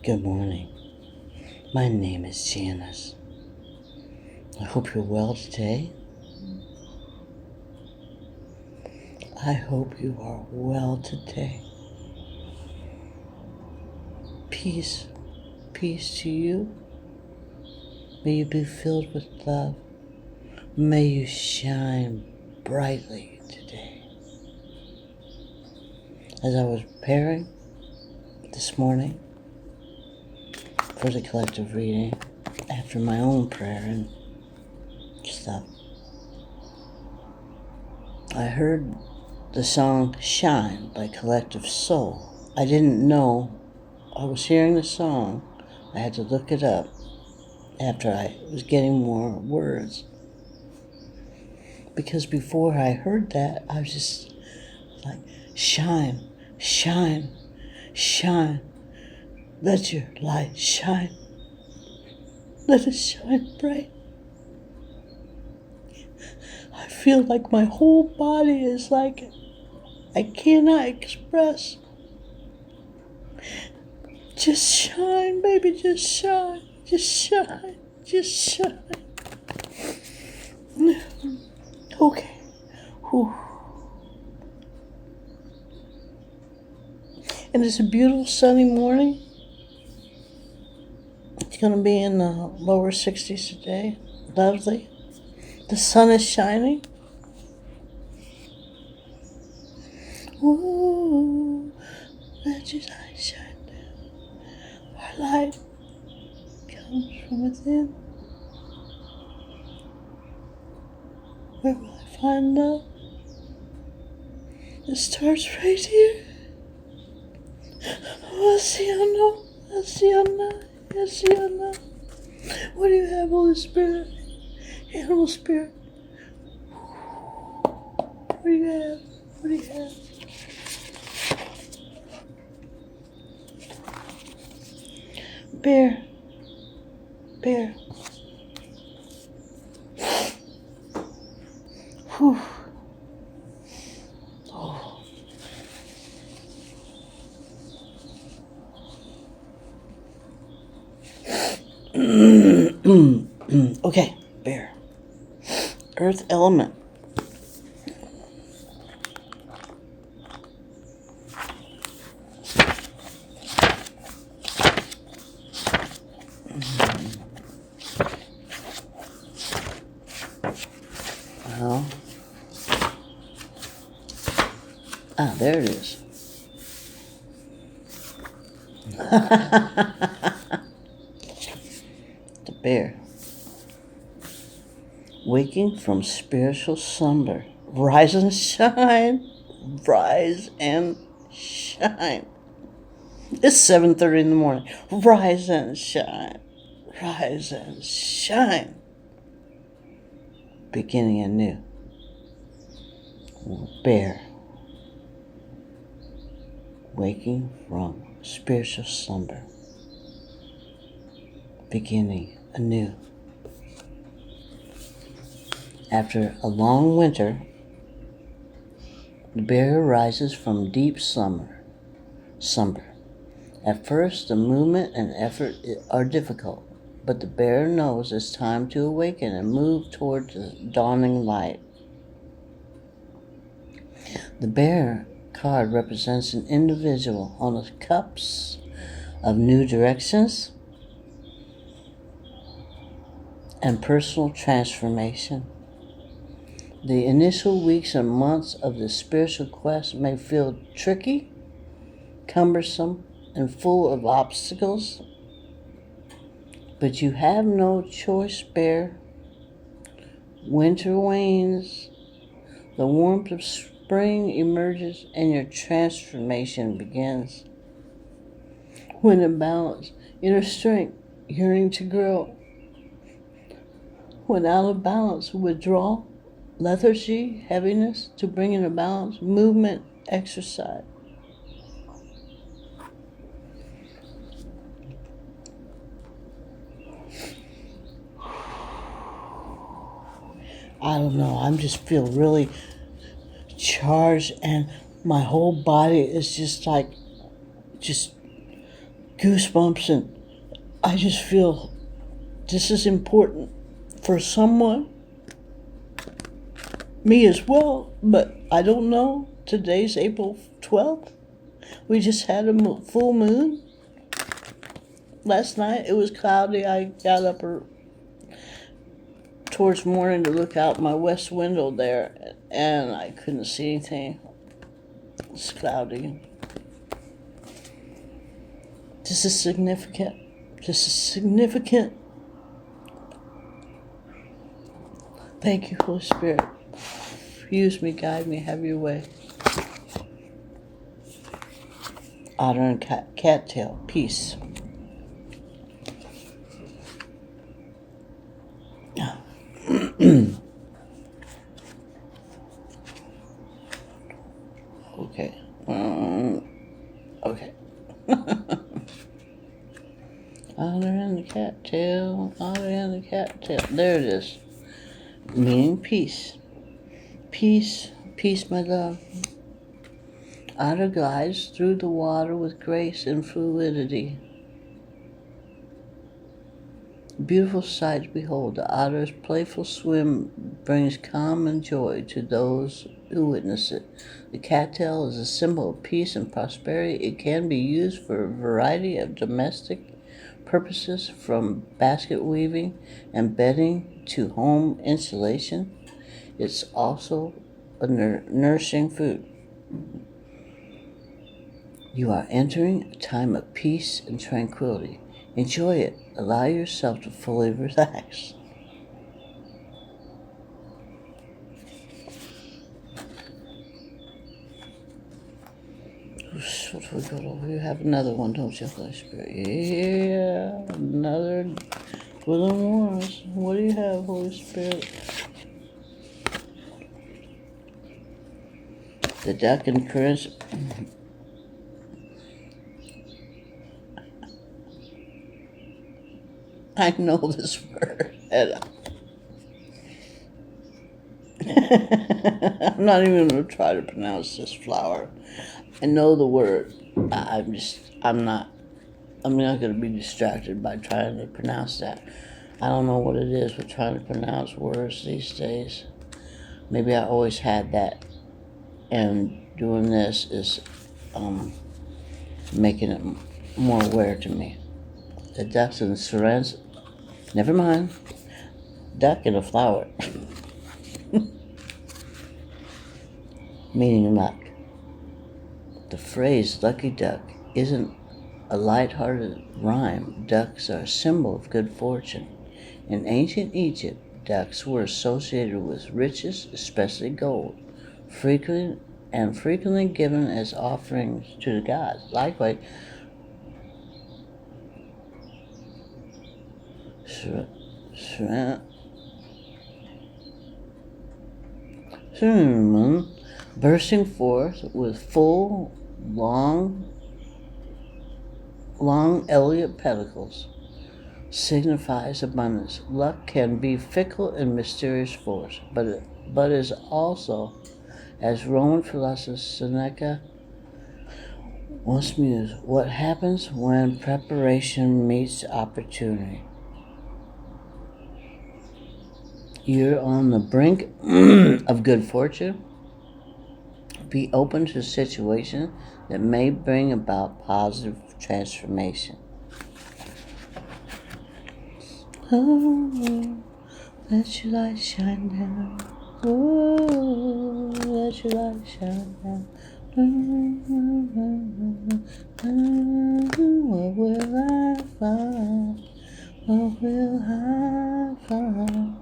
Good morning. My name is Janice. I hope you're well today. I hope you are well today. Peace to you. May you be filled with love. May you shine brightly today. As I was preparing this morning for the collective reading, after my own prayer and stuff, I heard the song Shine by Collective Soul. I didn't know I was hearing the song. I had to look it up after I was getting more words. Because before I heard that, I was just like, shine, shine, shine. Let your light shine. Let it shine bright. I feel like my whole body is like, I cannot express. Just shine, baby, just shine. Just shine, just shine. Okay. Whew. And it's a beautiful sunny morning. It's going to be in the lower 60s today. Lovely. The sun is shining. Ooh, let your light shine down. Our light comes from within. Where will I find love? It starts right here. Asiana. What do you have, Holy Spirit? Animal Spirit. What do you have? What do you have? Bear. Whew. Oh. Okay, bear. Earth element. Well, there it is. The bear. Waking from spiritual slumber. Rise and shine. Rise and shine. It's 7:30 in the morning. Rise and shine. Rise and shine. Beginning anew. Bear. Waking from spiritual slumber. Beginning anew. After a long winter, the bear arises from deep slumber. At first, the movement and effort are difficult, but the bear knows it's time to awaken and move toward the dawning light. The bear card represents an individual on the cusp of new directions and personal transformation. The initial weeks and months of the spiritual quest may feel tricky, cumbersome, and full of obstacles, but you have no choice, bear. Winter wanes, the warmth of spring emerges, and your transformation begins. When in balance, inner strength, yearning to grow. When out of balance, withdrawal, lethargy, heaviness, to bring into balance, movement, exercise. I don't know, I just feel really charged, and my whole body is just like, just goosebumps, and I just feel this is important for someone, me as well, but I don't know. Today's April 12th. We just had a full moon. Last night it was cloudy. I got up towards morning to look out my west window there, and I couldn't see anything. It's cloudy. This is significant. This is significant. Thank you, Holy Spirit. Use me, guide me, have your way. Otter and cattail, peace. Okay. Okay. Otter and the cattail, otter and the cattail. There it is. Meaning peace. Peace, peace, my love. Otter glides through the water with grace and fluidity. Beautiful sight to behold. The otter's playful swim brings calm and joy to those who witness it. The cattail is a symbol of peace and prosperity. It can be used for a variety of domestic purposes, from basket weaving and bedding to home insulation. It's also a nourishing food. You are entering a time of peace and tranquility. Enjoy it. Allow yourself to fully relax. What we got over here? Have another one, don't you, Holy Spirit? Yeah, another Will and Wars. What do you have, Holy Spirit? The duck and currents. I know this word. I'm not even going to try to pronounce this flower. I know the word. I'm not going to be distracted by trying to pronounce that. I don't know what it is with trying to pronounce words these days. Maybe I always had that, and doing this is making it more aware to me. The ducks and serens. Never mind. Duck and a flower. Meaning luck. The phrase lucky duck isn't a light-hearted rhyme. Ducks are a symbol of good fortune. In ancient Egypt, ducks were associated with riches, especially gold, frequently given as offerings to the gods. Likewise, cinnamon bursting forth with full, long elegant pedicles signifies abundance. Luck can be fickle and mysterious force, but is also, as Roman philosopher Seneca once mused, what happens when preparation meets opportunity. You're on the brink of good fortune. Be open to situations that may bring about positive transformation. Oh, let your light shine down. Oh, let your light shine down. What will I find? What will I find?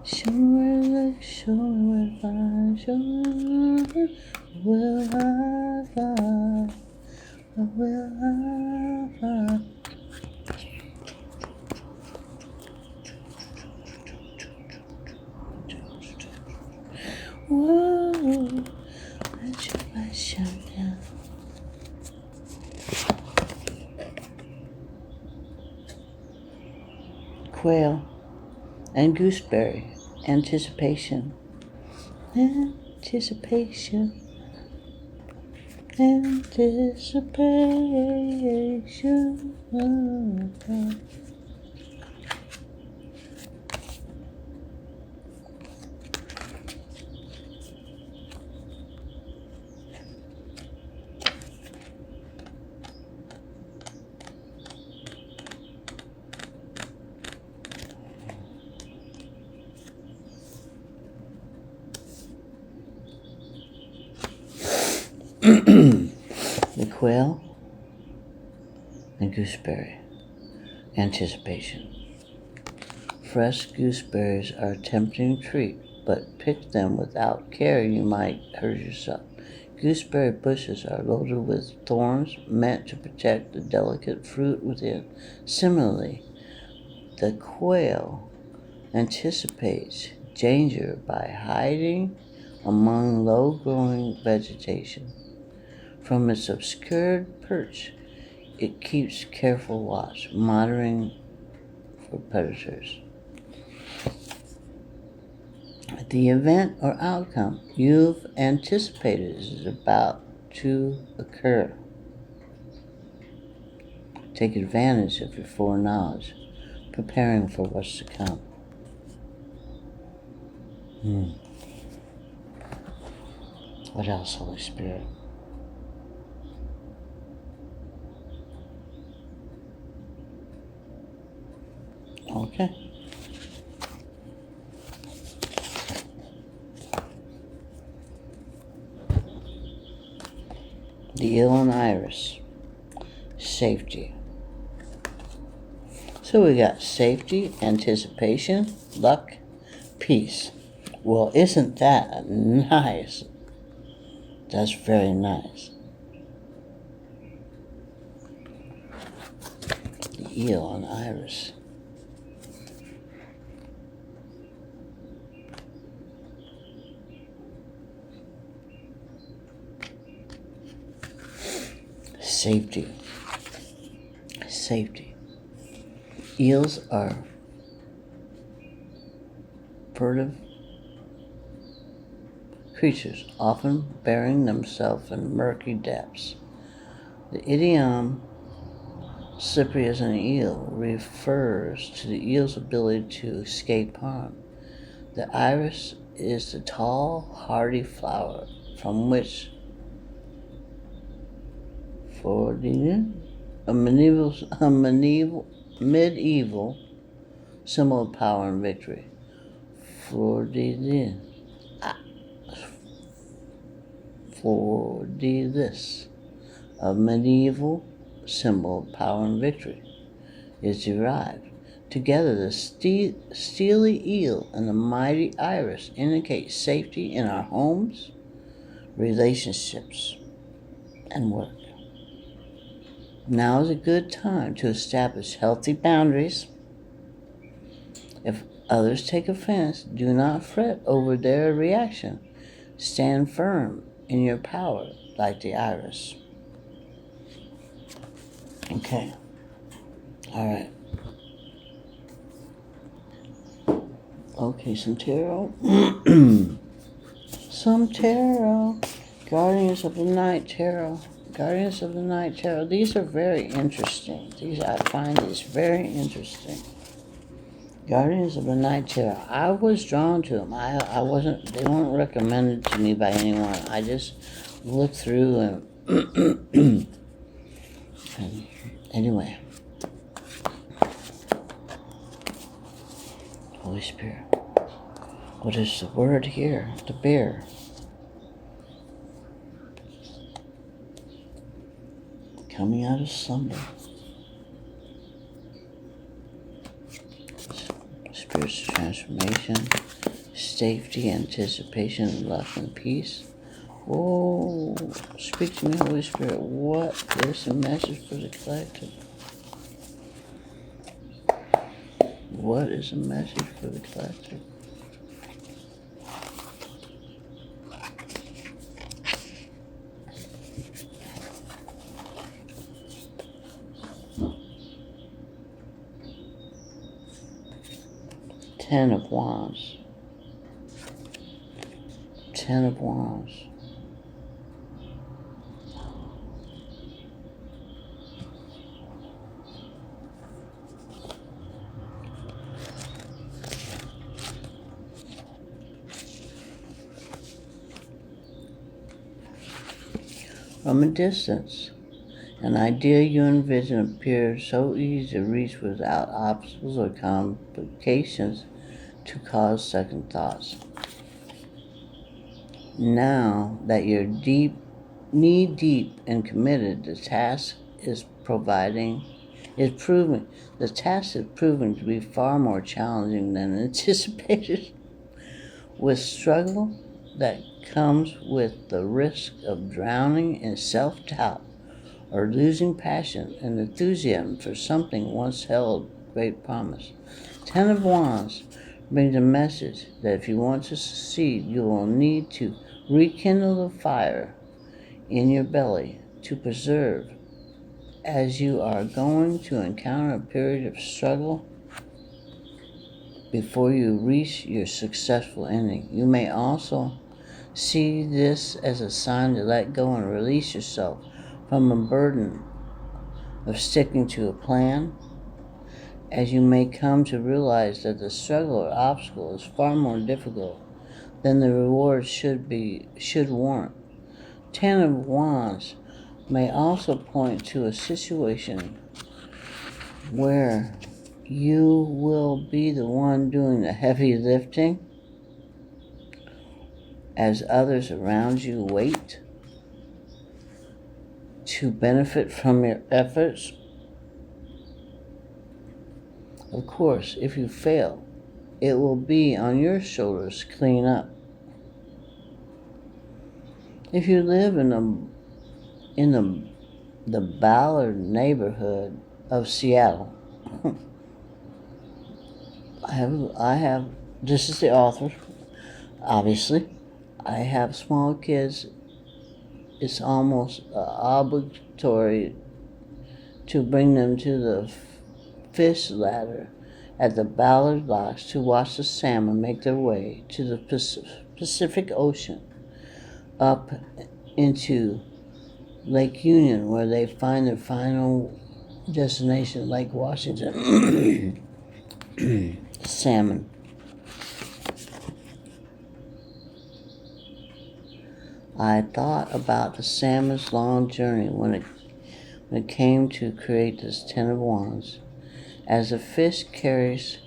Show me where to find. Show me what will I find? What will I find? Whoa, let your light shine down. Quail and gooseberry. Anticipation. Anticipation. The quail and gooseberry. Anticipation. Fresh gooseberries are a tempting treat, but pick them without care, you might hurt yourself. Gooseberry bushes are loaded with thorns meant to protect the delicate fruit within. Similarly, the quail anticipates danger by hiding among low-growing vegetation. From its obscured perch, it keeps careful watch, monitoring for predators. The event or outcome you've anticipated is about to occur. Take advantage of your foreknowledge, preparing for what's to come. What else, Holy Spirit? Okay. The eel and iris. Safety. So we got safety, anticipation, luck, peace. Well, isn't that nice? That's very nice. The eel and iris. Safety. Safety. Eels are furtive creatures, often burying themselves in murky depths. The idiom slippery as an eel refers to the eel's ability to escape harm. The iris is the tall, hardy flower from which a medieval symbol of power and victory. Flordelis, a medieval symbol of power and victory, is derived. Together, the steely eel and the mighty iris indicate safety in our homes, relationships, and work. Now is a good time to establish healthy boundaries. If others take offense, do not fret over their reaction. Stand firm in your power like the iris. Okay. All right. Okay, some tarot. Some tarot. Guardians of the Night Tarot. Guardians of the Night Tarot. These are very interesting. I find these very interesting. Guardians of the Night Tarot. I was drawn to them. They weren't recommended to me by anyone. I just looked through and anyway. Holy Spirit. What is the word here? The bear. Coming out of slumber. Spiritual transformation, safety, anticipation, luck, and peace. Oh, speak to me, Holy Spirit. What is the message for the collective? What is the message for the collective? Ten of Wands. Ten of Wands. from a distance. An idea you envision appears so easy to reach without obstacles or complications to cause second thoughts. Now that you're knee deep and committed, the task is proving to be far more challenging than anticipated. With struggle that comes with the risk of drowning in self-doubt or losing passion and enthusiasm for something once held great promise. Ten of Wands brings a message that if you want to succeed, you will need to rekindle the fire in your belly to preserve, as you are going to encounter a period of struggle before you reach your successful ending. You may also see this as a sign to let go and release yourself from a burden of sticking to a plan, as you may come to realize that the struggle or obstacle is far more difficult than the reward should warrant. Ten of Wands may also point to a situation where you will be the one doing the heavy lifting as others around you wait to benefit from your efforts. Of course, if you fail, it will be on your shoulders to clean up. If you live in the Ballard neighborhood of Seattle, I have, this is the author, obviously. I have small kids. It's almost obligatory to bring them to the fish ladder at the Ballard Locks to watch the salmon make their way to the Pacific Ocean up into Lake Union, where they find their final destination, Lake Washington. Salmon. I thought about the salmon's long journey when it came to create this Ten of Wands, as a fish carries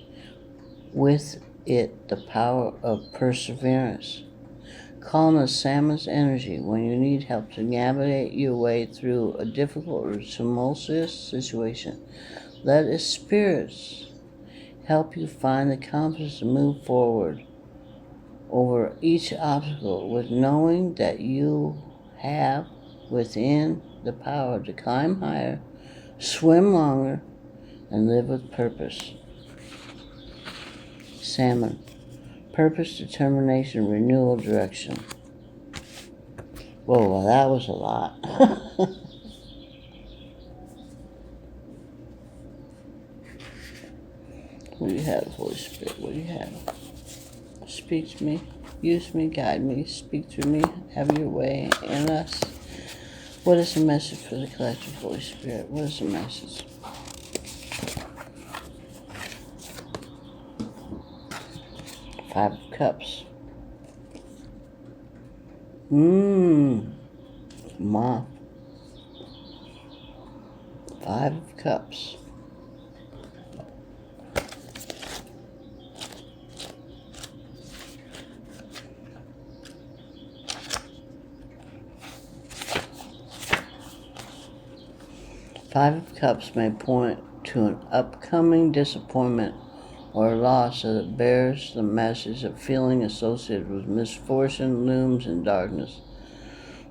with it the power of perseverance. Calm the salmon's energy when you need help to navigate your way through a difficult or tumultuous situation. Let its spirits help you find the confidence to move forward over each obstacle, with knowing that you have within the power to climb higher, swim longer, and live with purpose. Salmon. Purpose, determination, renewal, direction. Whoa, well, that was a lot. What do you have, Holy Spirit? What do you have? Speak to me, use me, guide me, speak through me, have your way in us. What is the message for the collective, Holy Spirit? What is the message? Five of Cups. Moth. Five of Cups. Five of Cups may point to an upcoming disappointment or loss that bears the message of feeling associated with misfortune, looms, and darkness.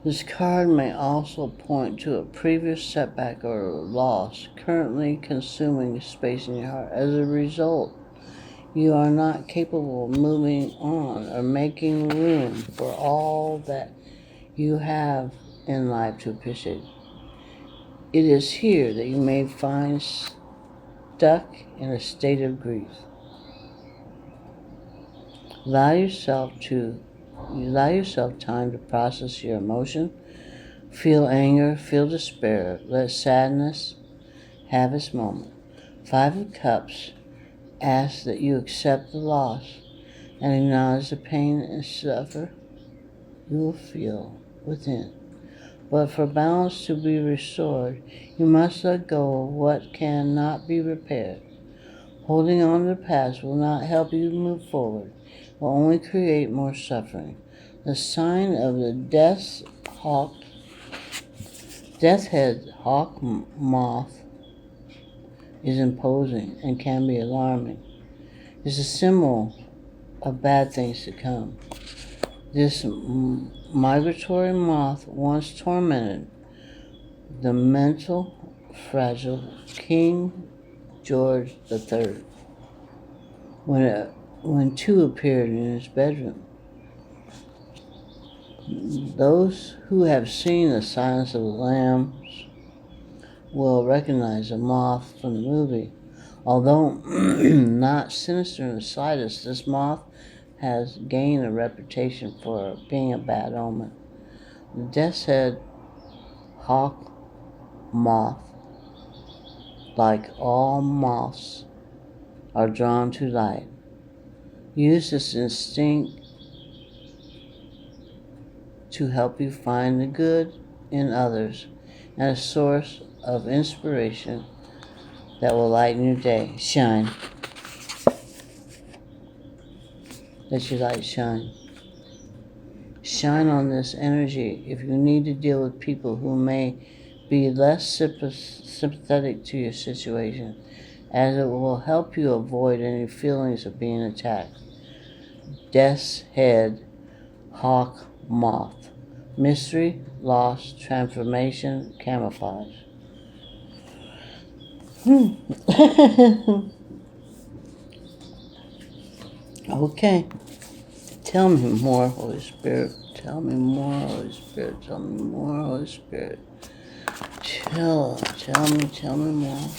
This card may also point to a previous setback or loss currently consuming space in your heart. As a result, you are not capable of moving on or making room for all that you have in life to appreciate. It is here that you may find stuck in a state of grief. Allow yourself time to process your emotion, feel anger, feel despair, let sadness have its moment. Five of Cups asks that you accept the loss and acknowledge the pain and suffer you will feel within. But for balance to be restored, you must let go of what cannot be repaired. Holding on to the past will not help you move forward. It will only create more suffering. The sign of the death-head hawk moth is imposing and can be alarming. It's a symbol of bad things to come. This migratory moth once tormented the mental fragile King George III when two appeared in his bedroom. Those who have seen The Silence of the Lambs will recognize the moth from the movie. Although not sinister in the slightest, this moth has gained a reputation for being a bad omen. The death's head hawk moth, like all moths, are drawn to light. Use this instinct to help you find the good in others and a source of inspiration that will lighten your day. Shine. Let your light shine. Shine on this energy if you need to deal with people who may be less sympathetic to your situation, as it will help you avoid any feelings of being attacked. Death's head hawk moth. Mystery, loss, transformation, camouflage. Okay. Tell me more, Holy Spirit. Tell me more, Holy Spirit. Tell me more, Holy Spirit. Tell me more.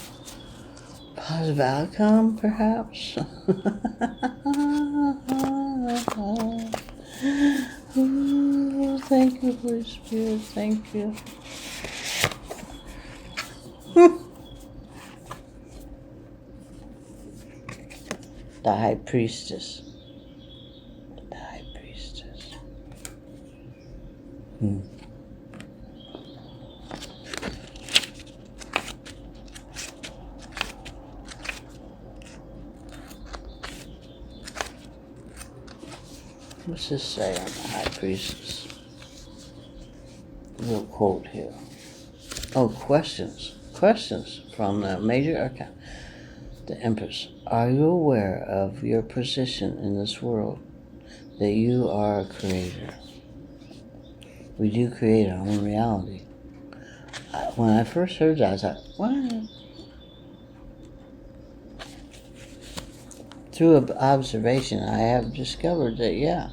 Positive outcome, perhaps? Ooh, thank you, Holy Spirit. Thank you. The High Priestess. The High Priestess. What's this say on the High Priestess? A little quote here. Oh, questions. Questions from the Major Arcana. The Empress. Are you aware of your position in this world? That you are a creator. We do create our own reality. When I first heard that, I thought, what? Through observation, I have discovered that, yeah.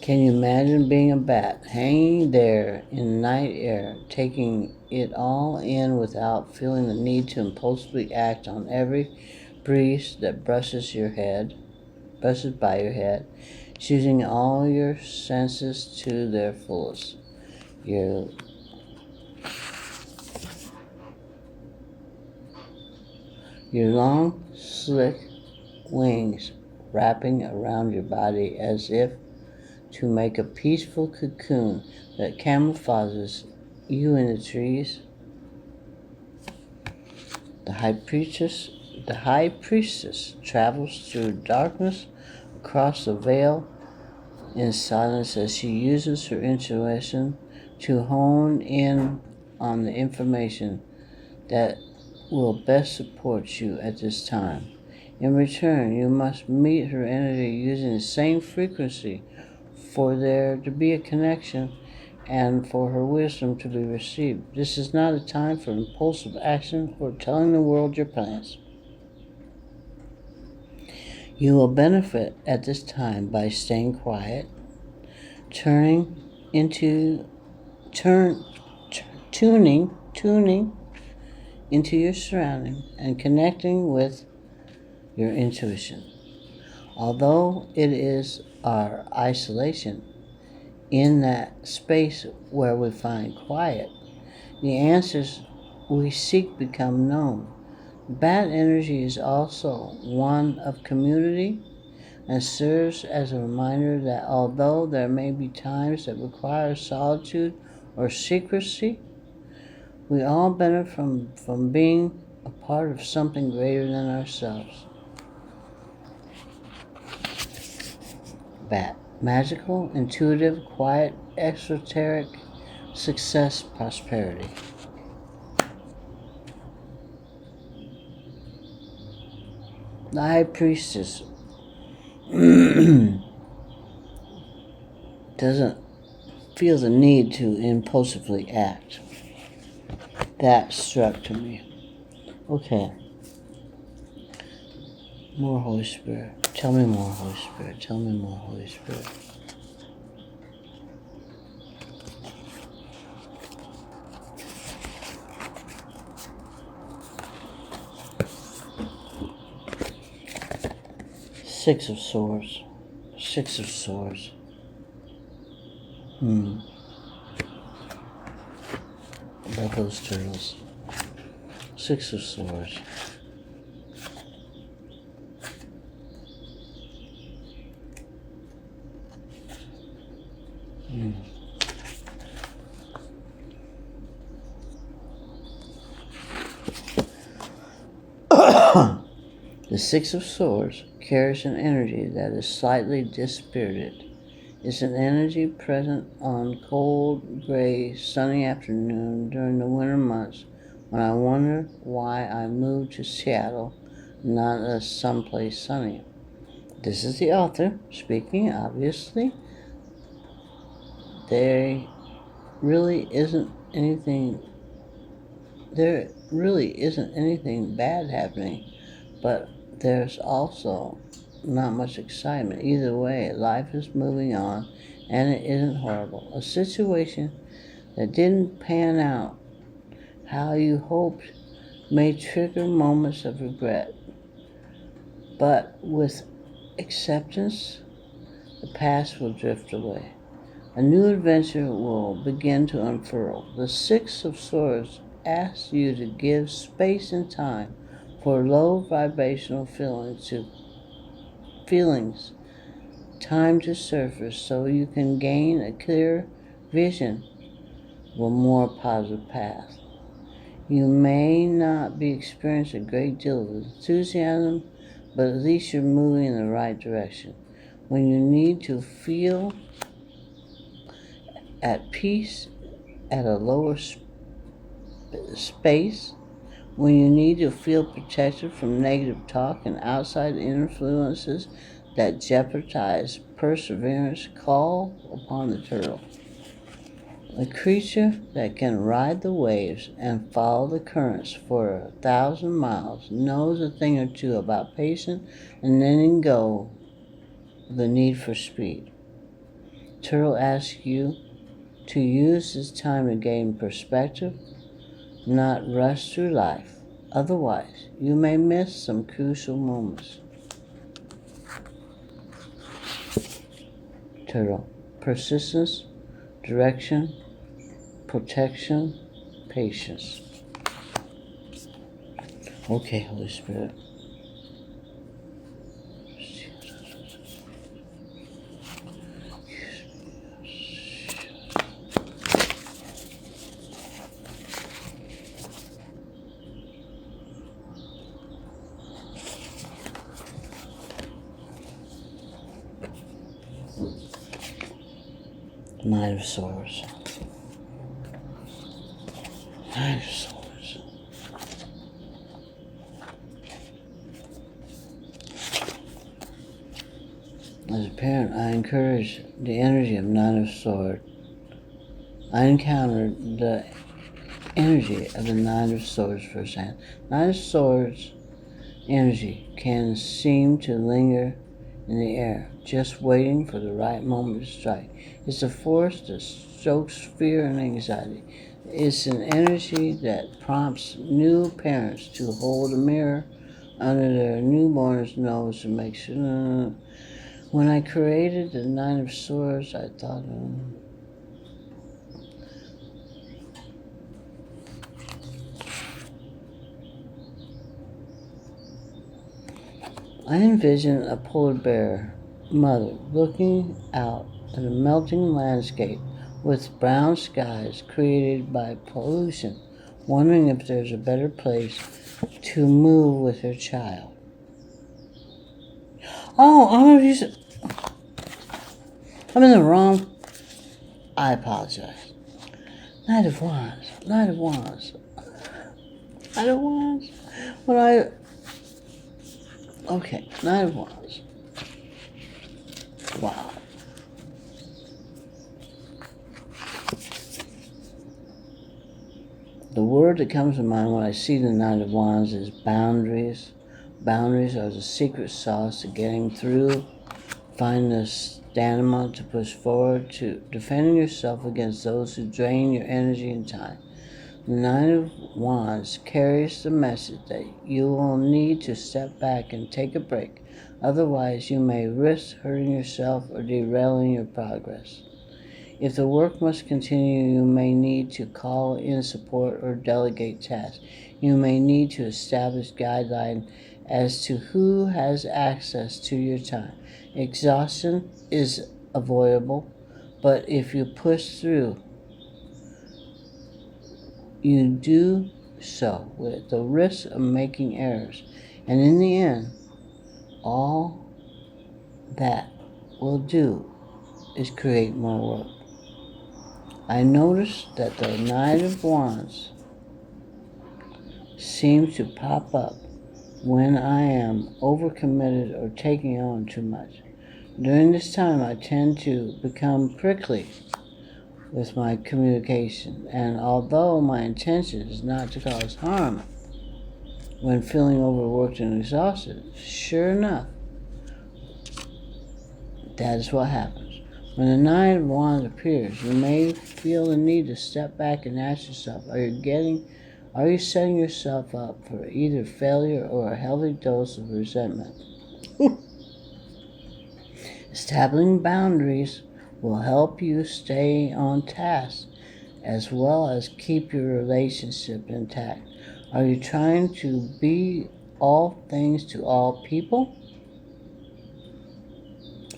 Can you imagine being a bat, hanging there in night air, taking it all in without feeling the need to impulsively act on every breeze that brushes by your head, using all your senses to their fullest? Your long, slick wings wrapping around your body as if to make a peaceful cocoon that camouflages you in the trees. The High Priestess travels through darkness across the veil in silence as she uses her intuition to hone in on the information that will best support you at this time. In return, you must meet her energy using the same frequency for there to be a connection and for her wisdom to be received. This is not a time for impulsive action or telling the world your plans. You will benefit at this time by staying quiet, tuning into your surroundings and connecting with your intuition. Although it is our isolation in that space where we find quiet, the answers we seek become known. Bat energy is also one of community, and serves as a reminder that although there may be times that require solitude or secrecy, we all benefit from being a part of something greater than ourselves. Bat. Magical, intuitive, quiet, esoteric, success, prosperity. The High Priestess doesn't feel the need to impulsively act. That struck to me. Okay. More Holy Spirit. Tell me more, Holy Spirit. Tell me more, Holy Spirit. Six of Swords. Six of Swords. Love those turtles. Six of Swords. The Six of Swords carries an energy that is slightly dispirited. It's an energy present on cold, gray, sunny afternoon during the winter months when I wonder why I moved to Seattle, not someplace sunny. This is the author speaking, obviously. There really isn't anything bad happening, but there's also not much excitement. Either way, life is moving on, and it isn't horrible. A situation that didn't pan out how you hoped may trigger moments of regret. But with acceptance, the past will drift away. A new adventure will begin to unfurl. The Six of Swords asks you to give space and time for low vibrational feelings, time to surface so you can gain a clear vision of a more positive path. You may not be experiencing a great deal of enthusiasm, but at least you're moving in the right direction. When you need to feel at peace at a lower space, when you need to feel protected from negative talk and outside influences that jeopardize perseverance, call upon the turtle. A creature that can ride the waves and follow the currents for 1,000 miles knows a thing or two about patience and letting go of the need for speed. Turtle asks you to use this time to gain perspective, not rush through life. Otherwise, you may miss some crucial moments. Turtle. Persistence, direction, protection, patience. Okay, Holy Spirit. Knight of Swords. Knight of Swords. As a parent, I encourage the energy of Knight of Swords. I encountered the energy of the Knight of Swords firsthand. Knight of Swords energy can seem to linger in the air, just waiting for the right moment to strike. It's a force that stokes fear and anxiety. It's an energy that prompts new parents to hold a mirror under their newborn's nose to make sure. When I created the Nine of Swords, I thought, I envisioned a polar bear mother looking out at a melting landscape with brown skies created by pollution, wondering if there's a better place to move with her child. Oh, I'm in the wrong. I apologize. Knight of Wands. Knight of Wands. Knight of Wands. Okay, Knight of Wands. Wow. The word that comes to mind when I see the Knight of Wands is boundaries. Boundaries are the secret sauce to getting through, finding the stamina to push forward, to defending yourself against those who drain your energy and time. The Knight of Wands carries the message that you will need to step back and take a break. Otherwise, you may risk hurting yourself or derailing your progress. If the work must continue, you may need to call in support or delegate tasks. You may need to establish guidelines as to who has access to your time. Exhaustion is avoidable, but if you push through, you do so with the risk of making errors. And in the end, all that will do is create more work. I noticed that the Knight of Wands seems to pop up when I am overcommitted or taking on too much. During this time, I tend to become prickly with my communication, and although my intention is not to cause harm when feeling overworked and exhausted, sure enough, that is what happens. When the Nine of Wands appears, you may feel the need to step back and ask yourself, are you setting yourself up for either failure or a healthy dose of resentment? Establishing boundaries will help you stay on task as well as keep your relationship intact. Are you trying to be all things to all people?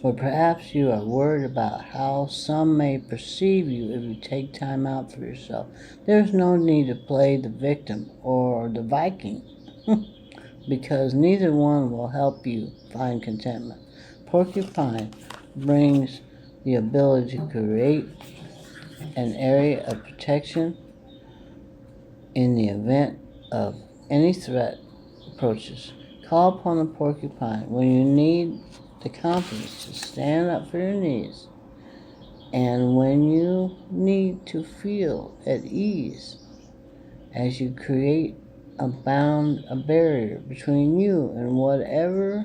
Or perhaps you are worried about how some may perceive you if you take time out for yourself. There's no need to play the victim or the Viking because neither one will help you find contentment. Porcupine brings the ability to create an area of protection in the event of any threat approaches. Call upon the porcupine when you need the confidence to stand up for your needs and when you need to feel at ease as you create a barrier between you and whatever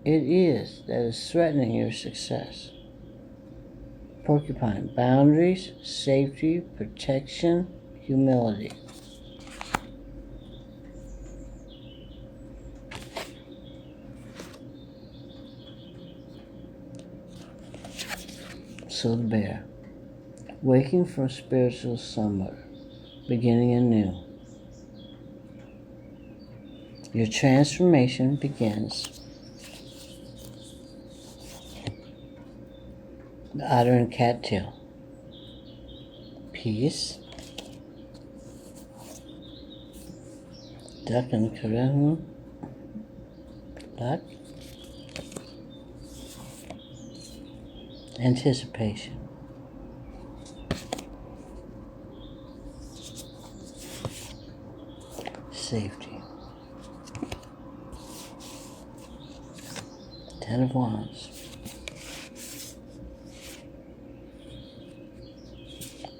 it is that is threatening your success. Porcupine, boundaries, safety, protection, humility. So the bear, waking from spiritual slumber, beginning anew. Your transformation begins. The otter and cattail. Peace. Duck and Karahu. Luck. Anticipation. Safety. Ten of Wands.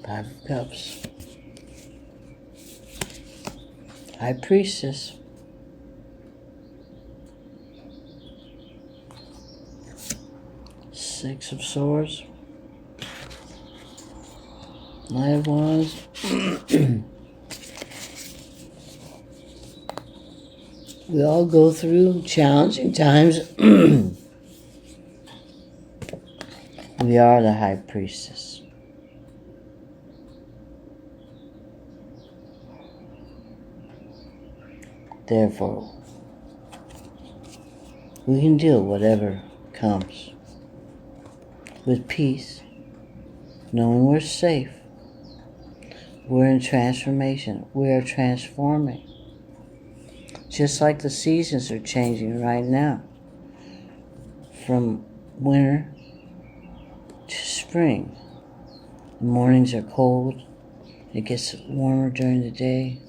Five of Cups. High Priestess. Six of Swords. Knight of Wands. We all go through challenging times. We are the High Priestess. Therefore, We can deal with whatever comes with peace, knowing we're safe. We're in transformation. We are transforming. Just like the seasons are changing right now. From winter to spring. The mornings are cold. It gets warmer during the day.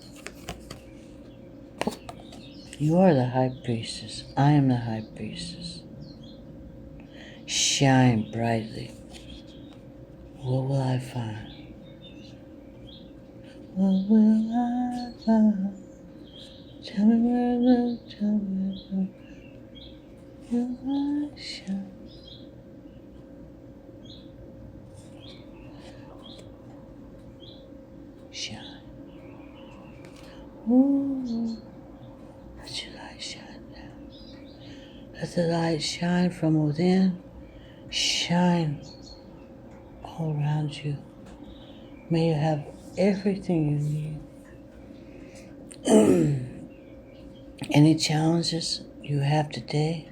You are the high priestess. I am the high priestess. Shine brightly. What will I find? What will I find? Tell me where to look, tell me where will I shine? Shine. Ooh, let your light shine down. Let the light shine from within. Shine all around you. May you have everything you need. Any challenges you have today,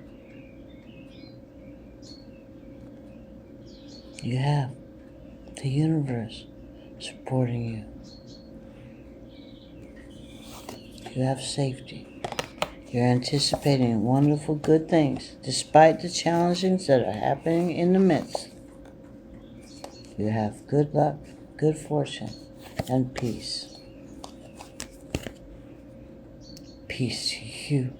you have the universe supporting you. You have safety. You're anticipating wonderful good things despite the challenges that are happening in the midst. You have good luck, good fortune, and peace. Peace to you.